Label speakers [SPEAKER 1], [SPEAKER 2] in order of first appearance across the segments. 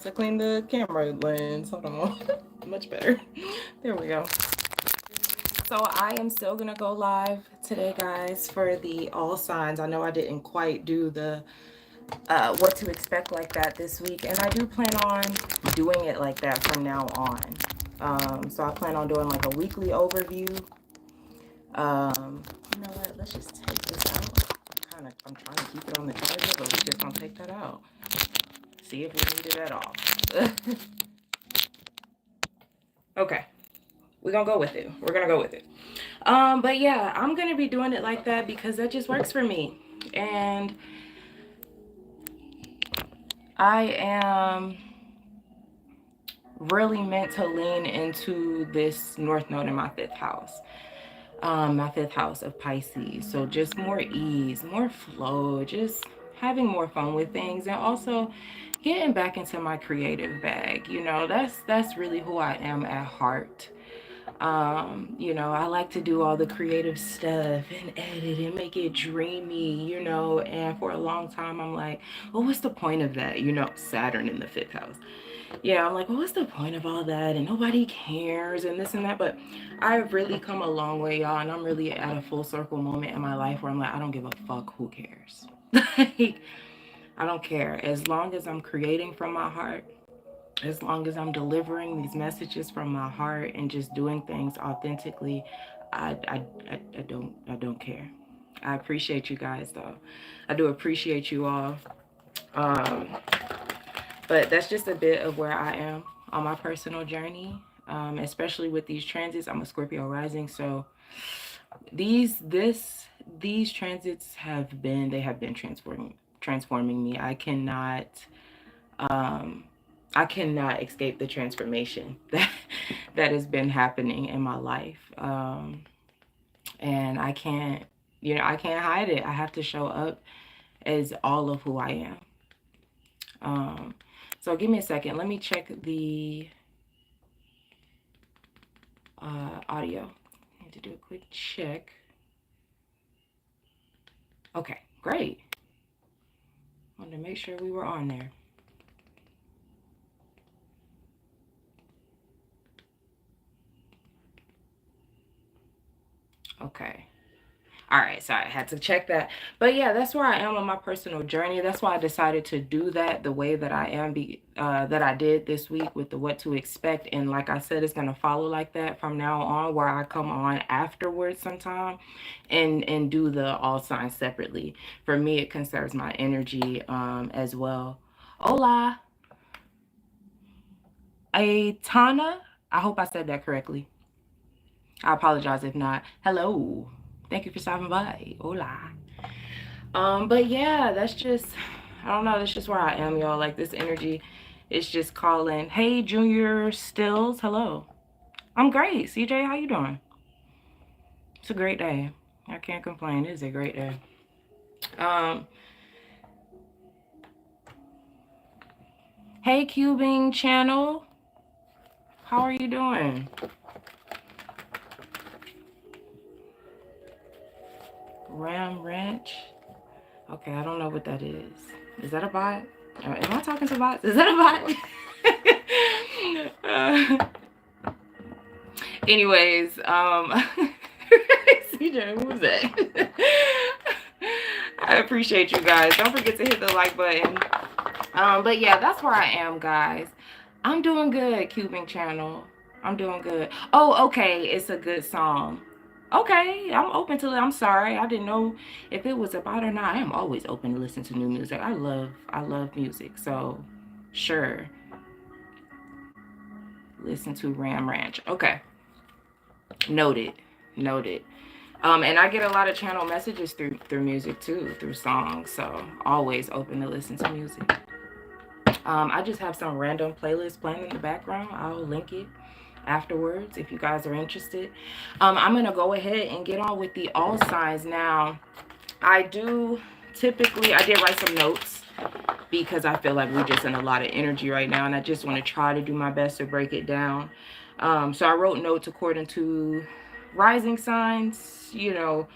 [SPEAKER 1] To clean the camera lens. Hold on. Much better. There we go. So I am still gonna go live today, guys, for the all signs. I know I didn't quite do the what to expect like that this week, and I do plan on doing it like that from now on. So I plan on doing like a weekly overview. You know what? Let's just take this out. I'm trying to keep it on the charger, but we're just gonna take that out. See if we need it at all. Okay, we're gonna go with it. We're gonna go with it. But yeah, I'm gonna be doing it like that because that just works for me. And I am really meant to lean into this North Node in my fifth house. My fifth house of Pisces. So just more ease, more flow, just having more fun with things, and also getting back into my creative bag. You know, that's really who I am at heart. You know, I like to do all the creative stuff and edit and make it dreamy, you know, and for a long time I'm like, well, what's the point of that? You know, Saturn in the fifth house. Yeah, I'm like, well, what's the point of all that? And nobody cares and this and that. But I've really come a long way, y'all, and I'm really at a full circle moment in my life where I'm like, I don't give a fuck who cares. Like, I don't care. As long as I'm creating from my heart, as long as I'm delivering these messages from my heart and just doing things authentically, I don't care. I appreciate you guys though. I do appreciate you all. Um, but that's just a bit of where I am on my personal journey. Especially with these transits. I'm a Scorpio rising, so these transits have been transforming me. Um I cannot escape the transformation that has been happening in my life. And I can't, you know, I can't hide it. I have to show up as all of who I am. So give me a second. Let me check the audio. I need to do a quick check. Okay, great. Wanted to make sure we were on there. Okay. All right, sorry, I had to check that. But yeah, that's where I am on my personal journey. That's why I decided to do that the way that I am, that I did this week with the what to expect. And like I said, it's gonna follow like that from now on, where I come on afterwards sometime and do the all signs separately. For me, it conserves my energy as well. Hola, Aitana. I hope I said that correctly. I apologize if not. Hello. Thank you for stopping by. Hola. But yeah, that's just, I don't know, that's just where I am, y'all. Like, this energy is just calling. Hey, Junior Stills. Hello. I'm great. CJ, how you doing? It's a great day. I can't complain. It is a great day. Hey, Cubing channel. How are you doing? Ram Ranch. Okay, I don't know what that is. Is that a bot? Am I talking to bots? Is that a bot? Anyways, CJ, who was that? I appreciate you guys. Don't forget to hit the like button. But yeah, that's where I am, guys. I'm doing good, Cubing channel. I'm doing good. Oh, okay, it's a good song. Okay, I'm open to it. I'm sorry, I didn't know if it was about or not. I am always open to listen to new music. I love music, so sure. Listen to Ram Ranch. Okay, noted, noted. And I get a lot of channel messages through music too, through songs. So always open to listen to music. I just have some random playlist playing in the background. I'll link it afterwards if you guys are interested. I'm gonna go ahead and get on with the all signs now. I did write some notes because I feel like we're just in a lot of energy right now, and I just want to try to do my best to break it down. So I wrote notes according to rising signs, you know,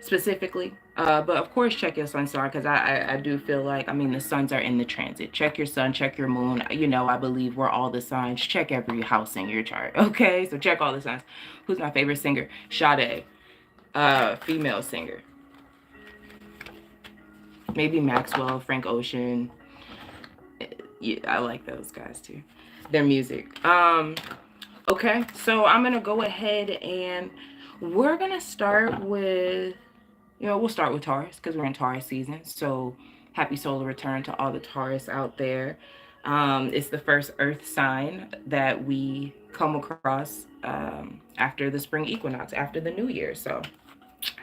[SPEAKER 1] specifically. But of course, check your sun star, because I do feel like, I mean, the suns are in the transit. Check your sun, check your moon. You know, I believe we're all the signs. Check every house in your chart. Okay, so check all the signs. Who's my favorite singer? Sade, female singer. Maybe Maxwell, Frank Ocean. Yeah, I like those guys too. Their music. Okay, so I'm gonna go ahead and we're gonna start with, we'll start with Taurus because we're in Taurus season. So happy solar return to all the Taurus out there. It's the first earth sign that we come across after the spring equinox, after the new year. So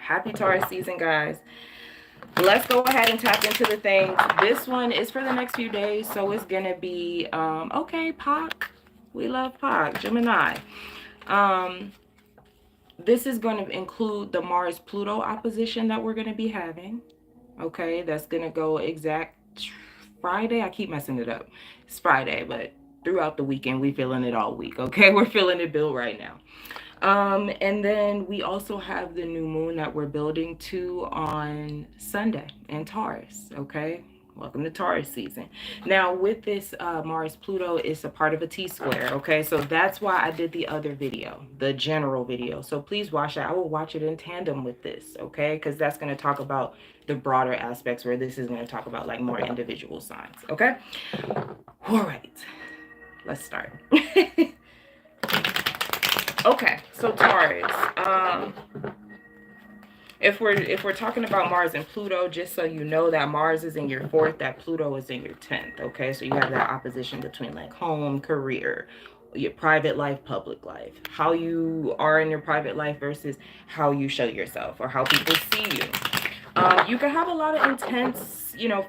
[SPEAKER 1] happy Taurus season, guys. Let's go ahead and tap into the things. This one is for the next few days, so it's gonna be okay, Pac. We love Pac, Gemini. Um, this is going to include the Mars Pluto opposition that we're going to be having. Okay, that's going to go exact Friday. I keep messing it up. It's Friday, but throughout the weekend, we feeling it all week. Okay, we're feeling it build right now. And then we also have the new moon that we're building to on Sunday in Taurus. Okay, welcome to Taurus season. Now with this Mars Pluto, it's a part of a T-square. Okay, so that's why I did the other video, the general video. So please watch that. I will watch it in tandem with this. Okay, because that's going to talk about the broader aspects, where this is going to talk about like more individual signs. Okay, all right, let's start. Okay, so Taurus. If we're talking about Mars and Pluto, just so you know that Mars is in your 4th, that Pluto is in your 10th. Okay, so you have that opposition between like home, career, your private life, public life, how you are in your private life versus how you show yourself or how people see you. You can have a lot of intense,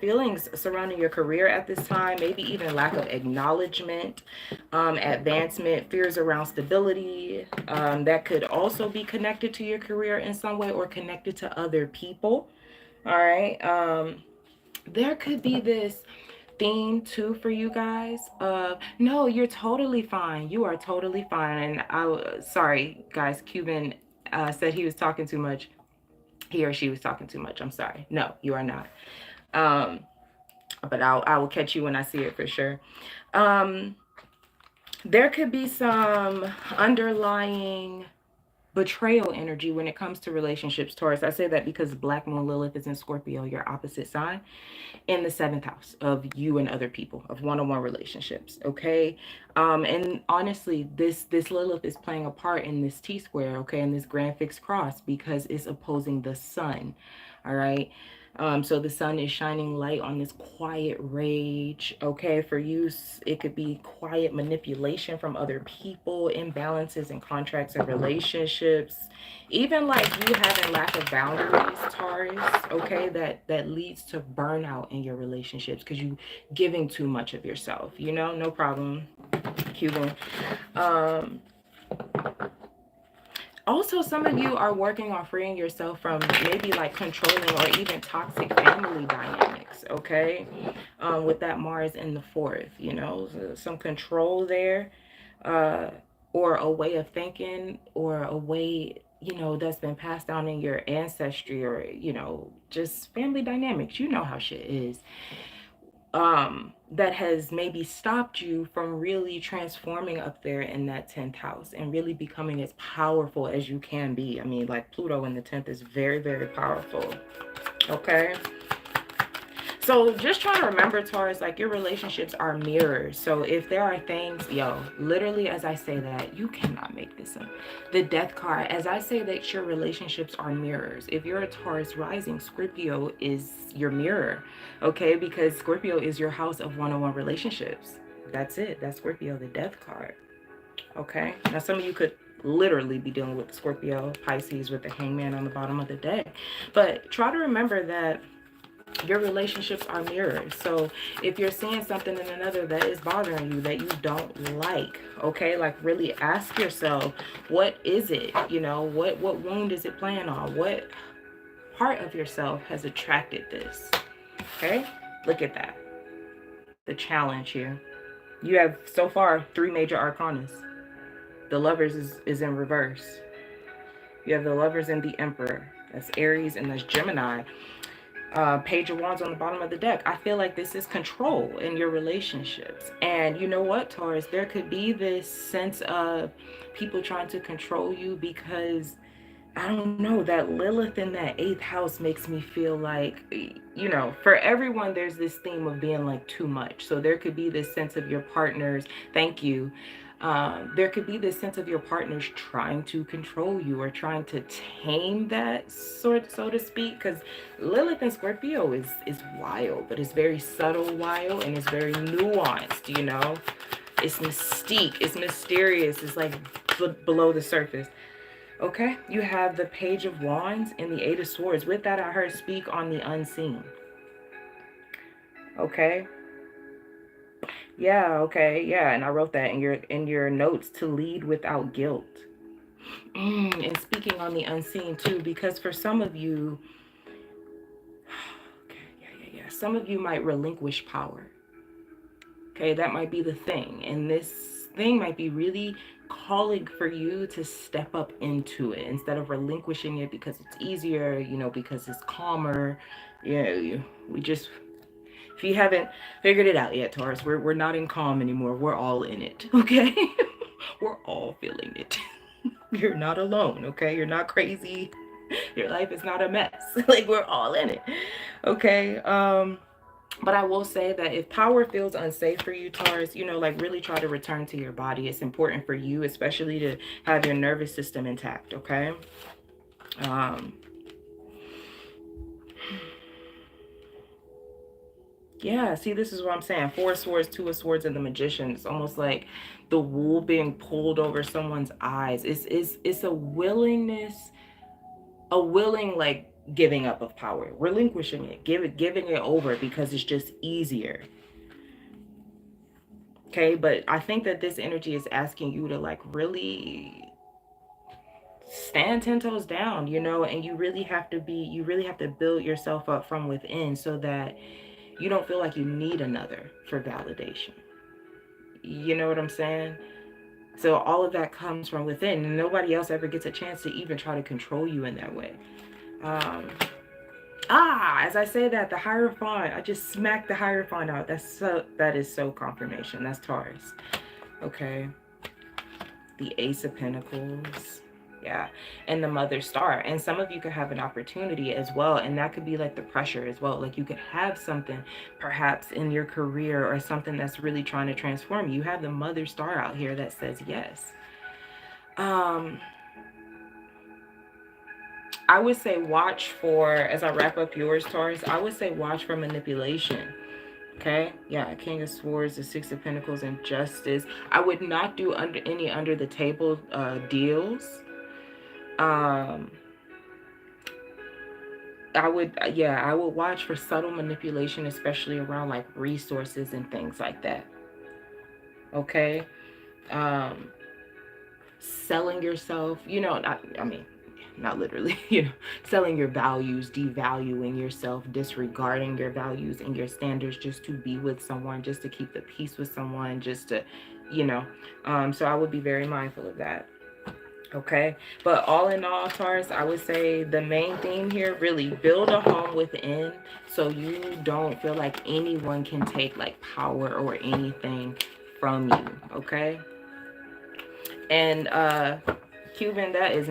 [SPEAKER 1] feelings surrounding your career at this time, maybe even lack of acknowledgement, advancement, fears around stability. That could also be connected to your career in some way or connected to other people. All right. There could be this theme too for you guys of, no, you're totally fine. You are totally fine. And sorry, guys, Cuban said he was talking too much. He or she was talking too much. I'm sorry. No, you are not. But I will catch you when I see it for sure. There could be some underlying betrayal energy when it comes to relationships, Taurus. I say that because Black Moon Lilith is in Scorpio, your opposite sign, in the 7th house of you and other people, of one-on-one relationships. Okay, and honestly, this Lilith is playing a part in this T-square, okay, in this grand fixed cross, because it's opposing the sun. All right. So the sun is shining light on this quiet rage. Okay, for you, it could be quiet manipulation from other people, imbalances in contracts and relationships, even like you having lack of boundaries, Taurus. Okay, that leads to burnout in your relationships because you giving too much of yourself. No problem, Cuban. Also, some of you are working on freeing yourself from maybe like controlling or even toxic family dynamics, okay? With that Mars in the 4th, some control there, or a way of thinking, or a way, that's been passed down in your ancestry, or, just family dynamics. You know how shit is. That has maybe stopped you from really transforming up there in that 10th house and really becoming as powerful as you can be. I mean, like Pluto in the 10th is very, very powerful. Okay. So just try to remember, Taurus, like your relationships are mirrors. So if there are things, literally as I say that, you cannot make this up. The death card, as I say that your relationships are mirrors. If you're a Taurus rising, Scorpio is your mirror, okay? Because Scorpio is your house of one-on-one relationships. That's it. That's Scorpio, the death card, okay? Now, some of you could literally be dealing with Scorpio, Pisces with the hangman on the bottom of the deck. But try to remember that your relationships are mirrors. So if you're seeing something in another that is bothering you, that you don't like, okay, like really ask yourself, what is it? What wound is it playing on? What part of yourself has attracted this? Okay, look at that. The challenge here. You have so far 3 major arcanas. The Lovers is in reverse. You have the Lovers and the Emperor. That's Aries and that's Gemini. Page of Wands on the bottom of the deck. I feel like this is control in your relationships. And you know what, Taurus? There could be this sense of people trying to control you because I don't know, that Lilith in that eighth house makes me feel like, for everyone, there's this theme of being like too much. So there could be this sense of your partners, thank you. There could be this sense of your partners trying to control you or trying to tame that sort, so to speak. Because Lilith in Scorpio is wild, but it's very subtle wild and it's very nuanced, It's mystique, it's mysterious, it's like below the surface. Okay, you have the Page of Wands and the Eight of Swords. With that, I heard speak on the unseen. Okay. Yeah, okay, yeah, and I wrote that in your notes, to lead without guilt. And speaking on the unseen too, because for some of you, okay, yeah, some of you might relinquish power. Okay, that might be the thing, and this thing might be really calling for you to step up into it instead of relinquishing it because it's easier, because it's calmer. We just, if you haven't figured it out yet, Taurus, we're not in calm anymore. We're all in it, okay? We're all feeling it. You're not alone, okay? You're not crazy. Your life is not a mess. Like, we're all in it, okay? But I will say that if power feels unsafe for you, Taurus, like really try to return to your body. It's important for you, especially to have your nervous system intact, okay? Yeah, see, this is what I'm saying. Four of Swords, Two of Swords, and the Magician. It's almost like the wool being pulled over someone's eyes. It's a willingness, like giving up of power, relinquishing it, giving it over because it's just easier. Okay, but I think that this energy is asking you to like really stand 10 toes down, and you really have to build yourself up from within so that you don't feel like you need another for validation. You know what I'm saying? So all of that comes from within, and nobody else ever gets a chance to even try to control you in that way. As I say that, the Hierophant, I just smacked the Hierophant out. That is so confirmation. That's Taurus. Okay. The Ace of Pentacles. Yeah. And the Mother Star. And some of you could have an opportunity as well. And that could be like the pressure as well. Like you could have something perhaps in your career or something that's really trying to transform you. You have the Mother Star out here that says yes. I would say watch for, as I wrap up yours, Taurus, I would say watch for manipulation. Okay, yeah, King of Swords, the Six of Pentacles, and Justice. I would not do any under the table deals. I would watch for subtle manipulation, especially around like resources and things like that. Okay, selling yourself, not literally, selling your values, devaluing yourself, disregarding your values and your standards just to be with someone, just to keep the peace with someone, just to, so I would be very mindful of that. Okay, but all in all, Taurus, I would say the main theme here, really build a home within so you don't feel like anyone can take like power or anything from you. Okay, and Cuban, that is not